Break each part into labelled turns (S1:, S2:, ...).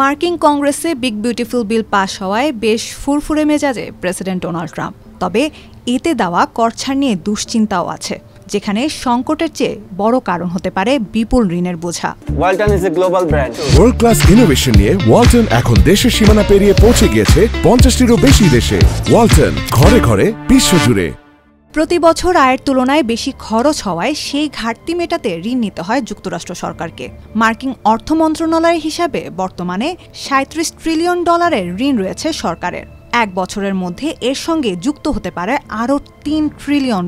S1: মার্কিন কংগ্রেসে big beautiful bill পাশ হওয়ায় বেশ ফুরফুরে মেজাজে প্রেসিডেন্ট ডোনাল্ড ট্রাম্প। তবে এতে দেওয়া কর ছাড় নিয়ে দুশ্চিন্তাও আছে, যেখানে সংকটের চেয়ে বড় কারণ হতে পারে বিপুল ঋণের বোঝা।
S2: Walton is a global brand.
S3: World class innovation নিয়ে ওয়ালটন এখন দেশের সীমানা পেরিয়ে পৌঁছে গিয়েছে 50টিরও বেশি দেশে। ওয়ালটন, ঘরে ঘরে বিশ্বজুড়ে।
S1: প্রতি বছর আয়ের তুলনায় বেশি খরচ হওয়ায় সেই ঘাটতি মেটাতে ঋণ নিতে হয় যুক্তরাষ্ট্র সরকারকে। মার্কিন অর্থ মন্ত্রণালয়ের হিসাবে বর্তমানে $37 ট্রিলিয়ন ঋণ রয়েছে সরকারের। এক বছরের মধ্যে এর সঙ্গে যুক্ত হতে পারে আরও $3 ট্রিলিয়ন।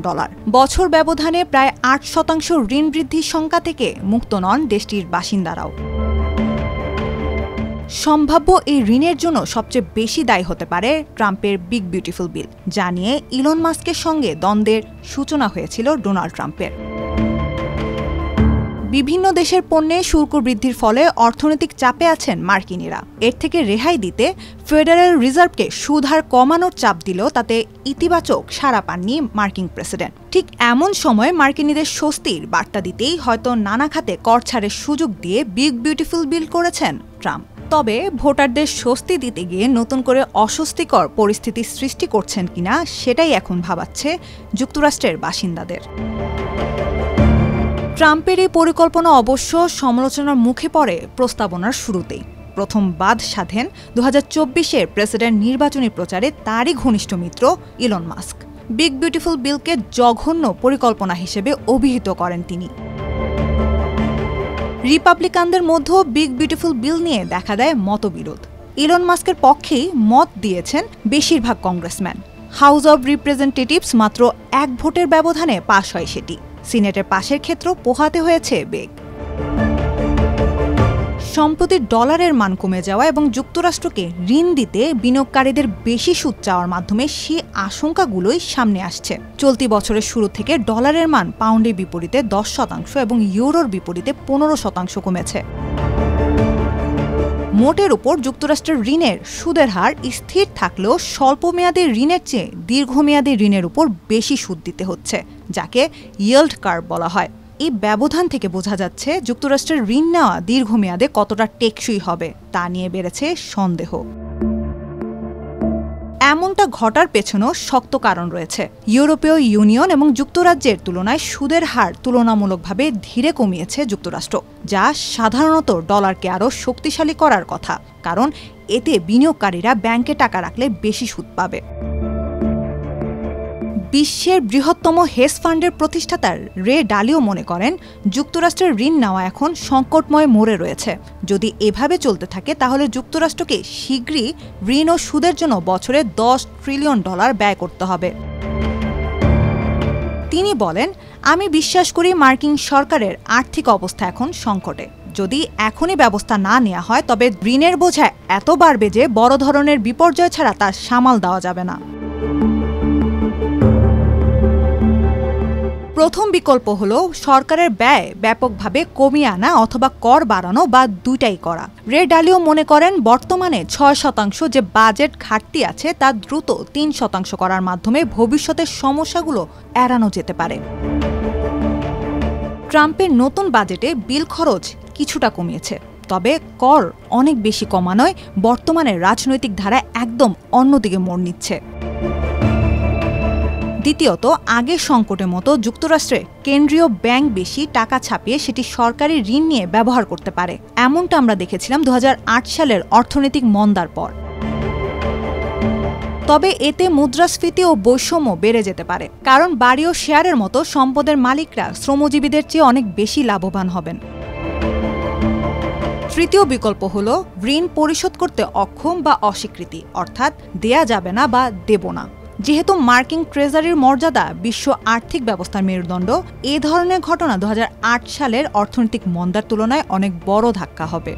S1: বছর ব্যবধানে প্রায় 8% ঋণ বৃদ্ধির শঙ্কা থেকে মুক্ত নন দেশটির বাসিন্দারাও। সম্ভাব্য এই ঋণের জন্য সবচেয়ে বেশি দায়ী হতে পারে ট্রাম্পের বিগ বিউটিফুল বিল, যা নিয়ে ইলন মাস্কের সঙ্গে দ্বন্দ্বের সূচনা হয়েছিল ডোনাল্ড ট্রাম্পের। বিভিন্ন দেশের পণ্যে শুল্ক বৃদ্ধির ফলে অর্থনৈতিক চাপে আছেন মার্কিনিরা। এর থেকে রেহাই দিতে ফেডারেল রিজার্ভকে সুদ হার কমানোর চাপ দিলেও তাতে ইতিবাচক সাড়া পাননি মার্কিন প্রেসিডেন্ট। ঠিক এমন সময় মার্কিনীদের স্বস্তির বার্তা দিতেই হয়তো নানা খাতে কর ছাড়ের সুযোগ দিয়ে বিগ বিউটিফুল বিল করেছেন ট্রাম্প। তবে ভোটারদের স্বস্তি দিতে গিয়ে নতুন করে অস্বস্তিকর পরিস্থিতি সৃষ্টি করছেন কিনা সেটাই এখন ভাবাচ্ছে যুক্তরাষ্ট্রের বাসিন্দাদের। ট্রাম্পের এই পরিকল্পনা অবশ্য সমালোচনার মুখে পড়ে প্রস্তাবনার শুরুতেই। প্রথম বাদ সাধেন 2024-এর প্রেসিডেন্ট নির্বাচনী প্রচারে তারই ঘনিষ্ঠ মিত্র ইলন মাস্ক। বিগ বিউটিফুল বিলকে জঘন্য পরিকল্পনা হিসেবে অভিহিত করেন তিনি। রিপাবলিকানদের মধ্যেও বিগ বিউটিফুল বিল নিয়ে দেখা দেয় মতবিরোধ। ইলন মাস্কের পক্ষেই মত দিয়েছেন বেশিরভাগ কংগ্রেসম্যান। হাউস অব রিপ্রেজেন্টেটিভস মাত্র 1 ভোটের ব্যবধানে পাশ হয় সেটি। সিনেটের পাশের ক্ষেত্র পোহাতে হয়েছে বেগ। সম্প্রতি ডলারের মান কমে যাওয়া এবং যুক্তরাষ্ট্রকে ঋণ দিতে বিনিয়োগকারীদের বেশি সুদ চাওয়ার মাধ্যমে সেই আশঙ্কাগুলোই সামনে আসছে। চলতি বছরের শুরু থেকে ডলারের মান পাউন্ডের বিপরীতে 10% এবং ইউরোর বিপরীতে 15% কমেছে। মোটের উপর যুক্তরাষ্ট্রের ঋণের সুদের হার স্থির থাকলেও স্বল্পমেয়াদী ঋণের চেয়ে দীর্ঘমেয়াদী ঋণের উপর বেশি সুদ দিতে হচ্ছে, যাকে ইয়েল্ড কার্ভ বলা হয়। এই ব্যবধান থেকে বোঝা যাচ্ছে যুক্তরাষ্ট্রের ঋণ নেওয়া দীর্ঘমেয়াদে কতটা টেকসই হবে তা নিয়ে বেড়েছে সন্দেহ। এমনটা ঘটার পেছনেও শক্ত কারণ রয়েছে। ইউরোপীয় ইউনিয়ন এবং যুক্তরাজ্যের তুলনায় সুদের হার তুলনামূলকভাবে ধীরে কমিয়েছে যুক্তরাষ্ট্র, যা সাধারণত ডলারকে আরও শক্তিশালী করার কথা, কারণ এতে বিনিয়োগকারীরা ব্যাংকে টাকা রাখলে বেশি সুদ পাবে। বিশ্বের বৃহত্তম হেজ ফান্ডের প্রতিষ্ঠাতা রে ডালিও মনে করেন যুক্তরাষ্ট্রের ঋণ নেওয়া এখন সংকটময় মোড়ে রয়েছে। যদি এভাবে চলতে থাকে তাহলে যুক্তরাষ্ট্রকে শীঘ্রই ঋণ ও সুদের জন্য বছরে $10 ট্রিলিয়ন ব্যয় করতে হবে। তিনি বলেন, আমি বিশ্বাস করি মার্কিন সরকারের আর্থিক অবস্থা এখন সংকটে। যদি এখনই ব্যবস্থা না নেওয়া হয় তবে ঋণের বোঝা এত বাড়বে যে বড় ধরনের বিপর্যয় ছাড়া তা সামাল দেওয়া যাবে না। প্রথম বিকল্প হল সরকারের ব্যয় ব্যাপকভাবে কমিয়ে আনা অথবা কর বাড়ানো বা দুইটাই করা। রে ডালিও মনে করেন বর্তমানে 6% যে বাজেট ঘাটতি আছে তা দ্রুত 3% করার মাধ্যমে ভবিষ্যতের সমস্যাগুলো এড়ানো যেতে পারে। ট্রাম্পের নতুন বাজেটে বিল খরচ কিছুটা কমিয়েছে, তবে কর অনেক বেশি কমানোয় বর্তমানে রাজনৈতিক ধারা একদম অন্যদিকে মোড় নিচ্ছে। দ্বিতীয়ত, আগের সংকটের মতো যুক্তরাষ্ট্রে কেন্দ্রীয় ব্যাংক বেশি টাকা ছাপিয়ে সেটি সরকারি ঋণ নিয়ে ব্যবহার করতে পারে। এমনটা আমরা দেখেছিলাম 2008 সালের অর্থনৈতিক মন্দার পর। তবে এতে মুদ্রাস্ফীতি ও বৈষম্য বেড়ে যেতে পারে, কারণ বাড়ি ও শেয়ারের মতো সম্পদের মালিকরা শ্রমজীবীদের চেয়ে অনেক বেশি লাভবান হবেন। তৃতীয় বিকল্প হল ঋণ পরিশোধ করতে অক্ষম বা অস্বীকৃতি, অর্থাৎ দেয়া যাবে না বা দেব না। যেহেতু মার্কিন ট্রেজারির মর্যাদা বিশ্ব আর্থিক ব্যবস্থার মেরুদণ্ড, এ ধরনের ঘটনা 2008 সালের অর্থনৈতিক মন্দার তুলনায় অনেক বড় ধাক্কা হবে।